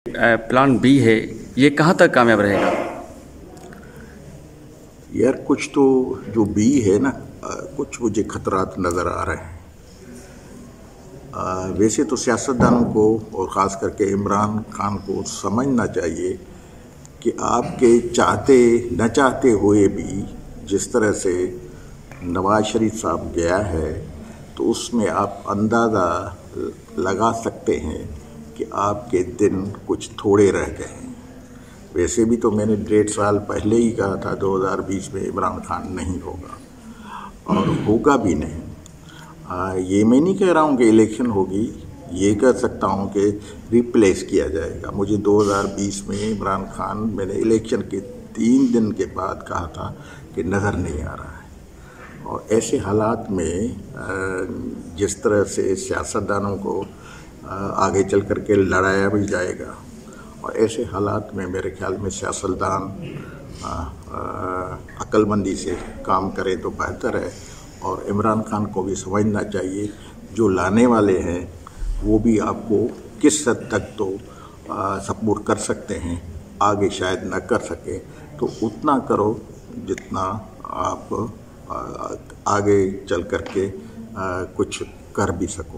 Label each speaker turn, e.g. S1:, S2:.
S1: Plan B है, ये कहाँ तक कामयाब रहेगा?
S2: यार कुछ तो जो बी है ना, कुछ मुझे खतरात नज़र आ रहे हैं। वैसे तो सियासतदानों को और ख़ास करके इमरान खान को समझना चाहिए कि आपके चाहते न चाहते हुए भी जिस तरह से नवाज शरीफ साहब गया है, तो उसमें आप अंदाज़ा लगा सकते हैं कि आपके दिन कुछ थोड़े रह गए हैं। वैसे भी तो मैंने 1.5 साल पहले ही कहा था 2020 में इमरान खान नहीं होगा और होगा भी नहीं। ये मैं नहीं कह रहा हूँ कि इलेक्शन होगी, ये कह सकता हूँ कि रिप्लेस किया जाएगा। मुझे 2020 में इमरान खान मैंने इलेक्शन के 3 दिन के बाद कहा था कि नज़र नहीं आ रहा है। और ऐसे हालात में जिस तरह से सियासतदानों को आगे चल कर के लड़ाया भी जाएगा, और ऐसे हालात में मेरे ख्याल में सियासतदान अक्लमंदी से काम करें तो बेहतर है। और इमरान खान को भी समझना चाहिए जो लाने वाले हैं वो भी आपको किस हद तक तो सपोर्ट कर सकते हैं, आगे शायद न कर सके, तो उतना करो जितना आप आगे चल कर के कुछ कर भी सको।